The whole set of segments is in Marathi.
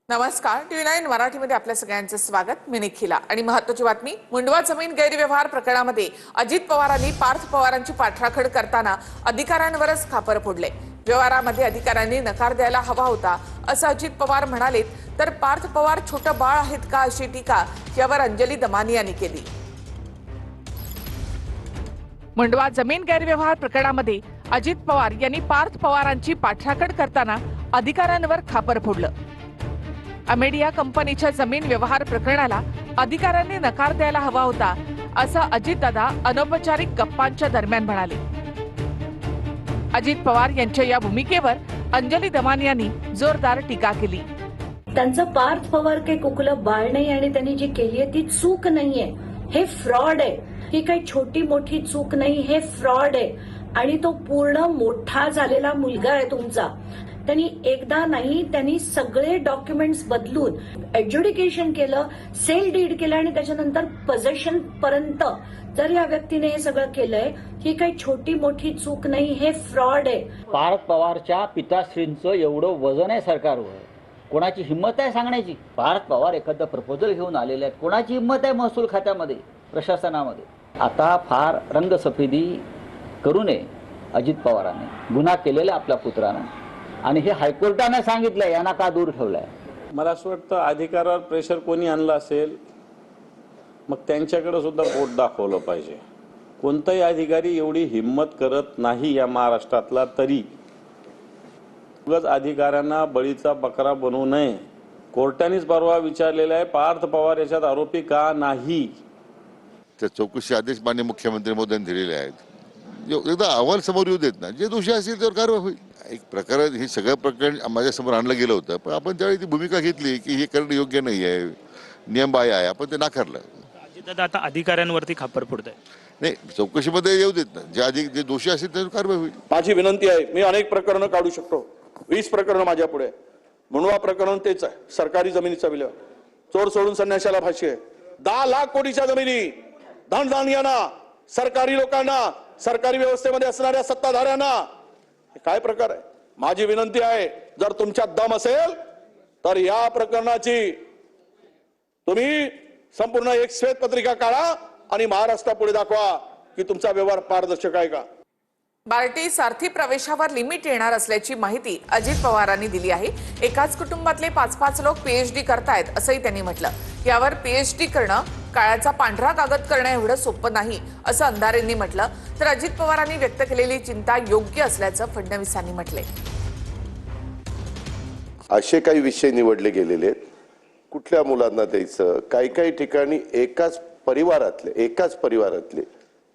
नमस्कार, टी9 मराठीमध्ये आपल्या सगळ्यांचं स्वागत. मी निखिला आणि महत्त्वाची बातमी. मुंडवा जमीन गैरव्यवहार प्रकरणामध्ये अजित पवारांनी पार्थ पवारांची पाठराखण करताना अधिकाऱ्यांवरच खापर फोडले. व्यवहारामध्ये अधिकाऱ्यांनी नकार द्यायला हवा होता असं अजित पवार म्हणाले, तर पार्थ पवार छोटं बाळ आहेत का अशी टीका यावर अंजली दमानी यांनी केली. मुंडवा जमीन गैरव्यवहार प्रकरणामध्ये अजित पवार यांनी पार्थ पवारांची पाठराखण करताना अधिकाऱ्यांवर खापर फोडलं. अमेडिया कंपनीच्या जमीन व्यवहार प्रकरणाला अधिकाऱ्यांनी नकार द्यायला हवा होता असं अजितदादा अनौपचारिक गप्पांच्या दरम्यान म्हणाले. अजित पवार यांच्या या भूमिकेवर अंजली दमानी यांनी जोरदार टीका केली. त्यांचं पार्थ पवार काही कुकुलं बाळ नाही आणि त्यांनी जी केली आहे ती चूक नाहीये, हे फ्रॉड आहे. ही काही छोटी मोठी चूक नाही, हे फ्रॉड आहे. आणि तो पूर्ण मोठा झालेला मुलगा आहे तुमचा. त्यांनी एकदा नाही, त्यांनी सगळे डॉक्युमेंट्स बदलून एज्युडिकेशन केलं, सेल डीड केलं आणि त्याच्यानंतर पोझेशन पर्यंत जर या व्यक्तीने हे सगळं केलंय, ही काही छोटी मोठी चूक नाही, हे फ्रॉड आहे. पार्थ पवारच्या पिताश्रींचं एवढं वजन आहे सरकारवर, कोणाची हिंमत आहे सांगण्याची? पार्थ पवार एखादं प्रपोजल घेऊन आलेले आहेत, कोणाची हिंमत आहे महसूल खात्यामध्ये, प्रशासनामध्ये? आता फार रंगसफेदी करू नये अजित पवारांनी. गुन्हा केलेला आपल्या पुत्रानं आणि हे हायकोर्टाने सांगितलंय, यांना का दूर ठेवलाय? मला असं वाटतं अधिकारावर प्रेशर कोणी आणलं असेल, मग त्यांच्याकडे सुद्धा बोट दाखवलं पाहिजे. कोणताही अधिकारी एवढी हिंमत करत नाही या महाराष्ट्रातला, तरी उगाच अधिकाऱ्यांना बळीचा बकरा बनवू नये. कोर्टानेच परवा विचारलेला आहे, पार्थ पवार याच्यात आरोपी का नाही. त्या चौकशी आदेश माननीय मुख्यमंत्री महोदयांनी दिलेले आहेत. एकदा अहवाल समोर येऊ देत ना, जे दोषी असतील त्यावर कारवाई होईल. एक प्रकारात हे सगळं प्रकरण माझ्यासमोर आणलं गेलं होतं, पण आपण त्यावेळी ती भूमिका घेतली की हे करणं योग्य नाही आहे, नियमबाह्य आहे, आपण ते नाकारलं. अजितदादा आता अधिकाऱ्यांवरती खापर फोडत आहे. नाही, चौकशीमध्ये येऊ देत ना, जे दोषी असतील त्यावर कारवाई होईल. माझी विनंती आहे, मी अनेक प्रकरणं काढू शकतो, 20 प्रकरणं माझ्या पुढे. मुंडवा प्रकरण तेच आहे, सरकारी जमिनीचा विलय. चोर सोडून संन्याशाला फाशी आहे. 10 लाख कोटीच्या जमिनी धनधान्यांना, सरकारी लोकांना, सरकारी व्यवस्थेमध्ये असणाऱ्या सत्ताधाऱ्यांना, काय प्रकार आहे? माझी विनंती आहे, जर तुमच्यात दम असेल तर या प्रकरणाची तुम्ही संपूर्ण एक श्वेतपत्रिका काढा आणि महाराष्ट्रापुढे दाखवा की तुमचा व्यवहार पारदर्शक आहे का. बार्टी सारथी प्रवेशावर लिमिट येणार असल्याची माहिती अजित पवारांनी दिली आहे. एकाच कुटुंबातले 5-5 लोक पीएचडी करतायत असंही त्यांनी म्हटलं. यावर पीएचडी करणं काळाचा पांढरा कागद करणं एवढं सोपं नाही असं अंधारेंनी म्हटलं. तर अजित पवारांनी व्यक्त केलेली चिंता योग्य असल्याचं फडणवीसांनी म्हटले. असे काही विषय निवडले गेलेले आहेत, कुठल्या मुलांना द्यायचं. काही ठिकाणी एकाच परिवारातले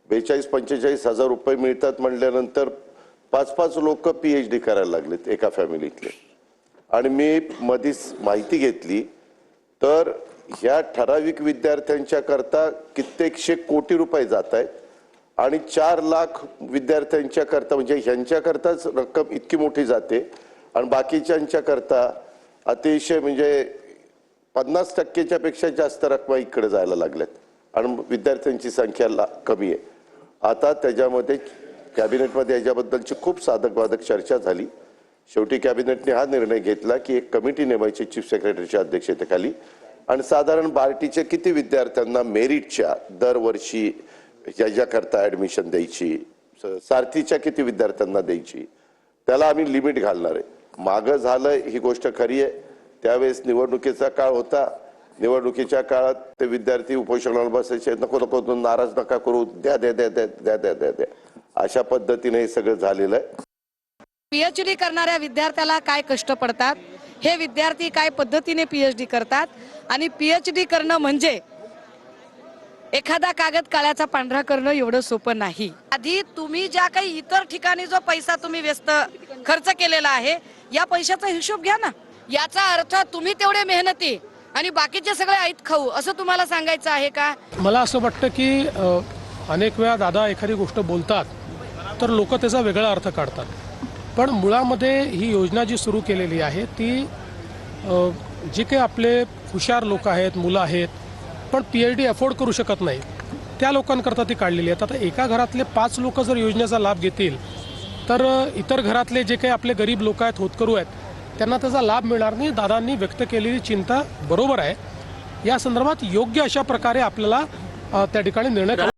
42-45 हजार रुपये मिळतात म्हणल्यानंतर 5-5 लोक पीएचडी करायला लागलेत एका फॅमिलीतले. आणि मी मधीच माहिती घेतली तर ह्या ठराविक विद्यार्थ्यांच्या करता कित्येकशे कोटी रुपये जात आहेत आणि 4 लाख विद्यार्थ्यांच्या करता, म्हणजे ह्यांच्या करताच रक्कम इतकी मोठी जाते आणि बाकीच्यांच्या करता अतिशय म्हणजे 50% पेक्षा जास्त रक्कम इकडे जायला लागल्यात आणि विद्यार्थ्यांची संख्या कमी आहे. आता त्याच्यामध्ये कॅबिनेटमध्ये याच्याबद्दलची खूप साधक चर्चा झाली. शेवटी कॅबिनेटने हा निर्णय घेतला की एक कमिटी नेमायची चीफ सेक्रेटरीच्या अध्यक्षतेखाली आणि साधारण बार्टीच्या किती विद्यार्थ्यांना मेरिटच्या दरवर्षी याच्याकरता ऍडमिशन द्यायची, सारथीच्या किती विद्यार्थ्यांना द्यायची, त्याला आम्ही लिमिट घालणार आहे. मागं झालं ही गोष्ट खरी आहे. त्यावेळेस निवडणुकीचा काळ होता. निवडणुकीच्या काळात ते विद्यार्थी उपोषणाला बसायचे, नको नाराज नका करू, द्या. अशा पद्धतीने हे सगळं झालेलं आहे. पीएचडी करणाऱ्या विद्यार्थ्याला काय कष्ट पडतात, हे विद्यार्थी काय पद्धतीने पीएचडी करतात. आणि पीएचडी करणं म्हणजे एखादा कागद काळ्याचा पांढरा करणं एवढं सोपं नाही. आधी तुम्ही ज्या काही इतर ठिकाणी जो पैसा तुम्ही खर्च केलेला आहे, या पैशाचा हिशोब घ्या ना. याचा अर्थ तुम्ही तेवढे मेहनती आणि बाकीचे सगळे ऐत खाऊ असं तुम्हाला सांगायचं आहे का? मला असं वाटतं की अनेक वेळा दादा एखादी गोष्ट बोलतात तर लोक त्याचा वेगळा अर्थ काढतात, पण मुळामध्ये ही योजना जी सुरू केलेली आहे ती जे काही आपले हुशार लोक आहेत, मुलं आहेत, पण पीएचडी अफोर्ड करू शकत नाही, त्या लोकांकरता ती काढलेली आहेत. आता एका घरातले 5 लोक जर योजनेचा लाभ घेतील तर इतर घरातले जे काही आपले गरीब लोक आहेत, होतकरू आहेत, त्यांना त्याचा लाभ मिळणार नाही. दादांनी व्यक्त केलेली चिंता बरोबर आहे. या संदर्भात योग्य अशा प्रकारे आपल्याला त्या ठिकाणी निर्णय